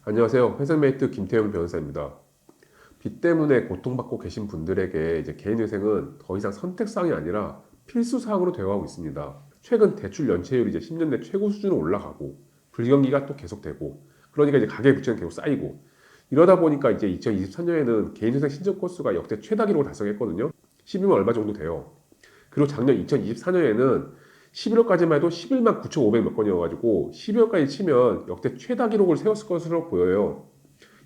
안녕하세요. 회생메이트 김태형 변호사입니다. 빚 때문에 고통받고 계신 분들에게 이제 개인회생은 더 이상 선택사항이 아니라 필수사항으로 되어가고 있습니다. 최근 대출 연체율이 이제 10년 내 최고 수준으로 올라가고 불경기가 또 계속되고 그러니까 이제 가계부채는 계속 쌓이고 이러다 보니까 이제 2024년에는 개인회생 신청 건수가 역대 최다 기록을 달성했거든요. 12만 얼마 정도 돼요. 그리고 작년 2024년에는 11월까지만 해도 11만 9,500 몇 건이어가지고 12월까지 치면 역대 최다 기록을 세웠을 것으로 보여요.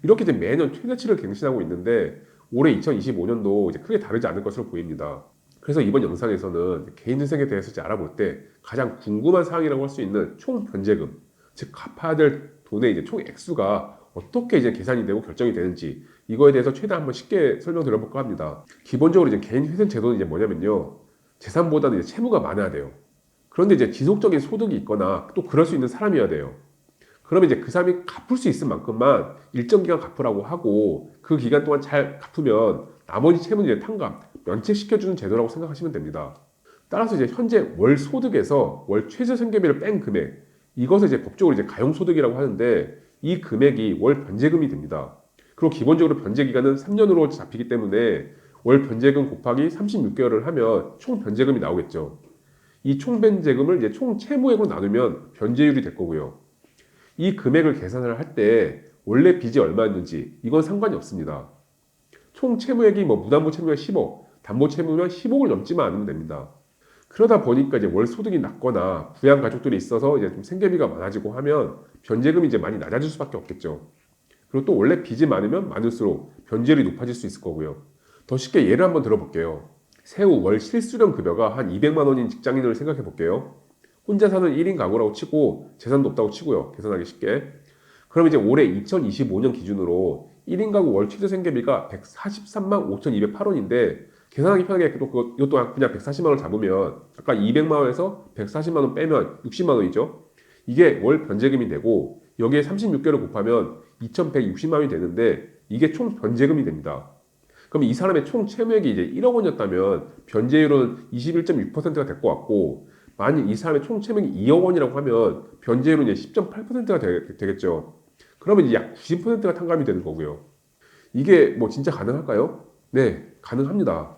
이렇게 이제 매년 최대치를 갱신하고 있는데 올해 2025년도 이제 크게 다르지 않을 것으로 보입니다. 그래서 이번 영상에서는 개인회생에 대해서 이제 알아볼 때 가장 궁금한 사항이라고 할 수 있는 총 변제금, 즉 갚아야 될 돈의 이제 총 액수가 어떻게 이제 계산이 되고 결정이 되는지 이거에 대해서 최대한 한번 쉽게 설명드려볼까 합니다. 기본적으로 이제 개인회생 제도는 이제 뭐냐면요, 재산보다는 이제 채무가 많아야 돼요. 그런데 이제 지속적인 소득이 있거나 또 그럴 수 있는 사람이어야 돼요. 그러면 이제 그 사람이 갚을 수 있을 만큼만 일정 기간 갚으라고 하고 그 기간 동안 잘 갚으면 나머지 채무는 이제 탕감, 면책시켜주는 제도라고 생각하시면 됩니다. 따라서 이제 현재 월 소득에서 월 최저 생계비를 뺀 금액, 이것을 이제 법적으로 이제 가용소득이라고 하는데 이 금액이 월 변제금이 됩니다. 그리고 기본적으로 변제 기간은 3년으로 잡히기 때문에 월 변제금 곱하기 36개월을 하면 총 변제금이 나오겠죠. 이 총 변제금을 이제 총 채무액으로 나누면 변제율이 될 거고요. 이 금액을 계산을 할 때 원래 빚이 얼마였는지 이건 상관이 없습니다. 총 채무액이 뭐 무담보 채무면 10억, 담보 채무면 10억을 넘지만 않으면 됩니다. 그러다 보니까 이제 월 소득이 낮거나 부양 가족들이 있어서 이제 좀 생계비가 많아지고 하면 변제금이 이제 많이 낮아질 수밖에 없겠죠. 그리고 또 원래 빚이 많으면 많을수록 변제율이 높아질 수 있을 거고요. 더 쉽게 예를 한번 들어볼게요. 세후 월 실수령 급여가 한 200만 원인 직장인을 생각해 볼게요. 혼자 사는 1인 가구라고 치고 재산도 없다고 치고요. 계산하기 쉽게. 그럼 이제 올해 2025년 기준으로 1인 가구 월 최저 생계비가 143만 5,208원인데 계산하기 편하게 또 이것도 그냥 140만 원 잡으면 아까 200만 원에서 140만 원 빼면 60만 원이죠. 이게 월 변제금이 되고 여기에 36개를 곱하면 2,160만 원이 되는데 이게 총 변제금이 됩니다. 그럼 이 사람의 총 채무액이 이제 1억 원이었다면 변제율은 21.6%가 될 것 같고 만약 이 사람의 총 채무액이 2억 원이라고 하면 변제율은 이제 10.8%가 되겠죠. 그러면 이제 약 90%가 탕감이 되는 거고요. 이게 뭐 진짜 가능할까요? 네, 가능합니다.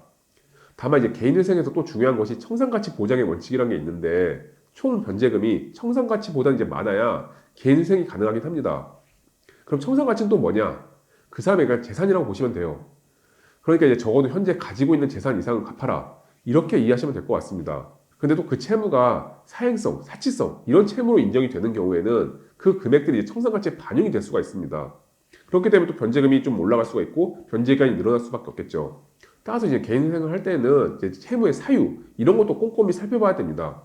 다만 이제 개인회생에서 또 중요한 것이 청산가치 보장의 원칙이라는 게 있는데 총 변제금이 청산가치보다 이제 많아야 개인회생이 가능하긴 합니다. 그럼 청산가치는 또 뭐냐? 그 사람의 그냥 재산이라고 보시면 돼요. 그러니까 이제 적어도 현재 가지고 있는 재산 이상은 갚아라. 이렇게 이해하시면 될 것 같습니다. 근데 또 그 채무가 사행성, 사치성 이런 채무로 인정이 되는 경우에는 그 금액들이 청산가치에 반영이 될 수가 있습니다. 그렇기 때문에 또 변제금이 좀 올라갈 수가 있고 변제기간이 늘어날 수밖에 없겠죠. 따라서 이제 개인생활 할 때는 이제 채무의 사유 이런 것도 꼼꼼히 살펴봐야 됩니다.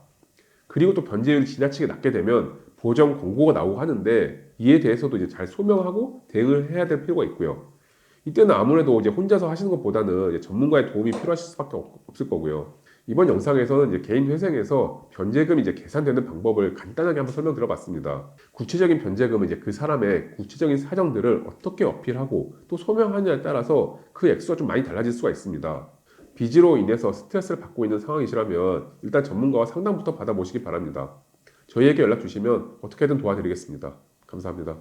그리고 또 변제율이 지나치게 낮게 되면 보정 권고가 나오고 하는데 이에 대해서도 이제 잘 소명하고 대응을 해야 될 필요가 있고요. 이때는 아무래도 이제 혼자서 하시는 것보다는 이제 전문가의 도움이 필요하실 수밖에 없을 거고요. 이번 영상에서는 이제 개인 회생에서 변제금이 이제 계산되는 방법을 간단하게 한번 설명드려봤습니다. 구체적인 변제금은 이제 그 사람의 구체적인 사정들을 어떻게 어필하고 또 소명하느냐에 따라서 그 액수가 좀 많이 달라질 수가 있습니다. 빚으로 인해서 스트레스를 받고 있는 상황이시라면 일단 전문가와 상담부터 받아보시기 바랍니다. 저희에게 연락 주시면 어떻게든 도와드리겠습니다. 감사합니다.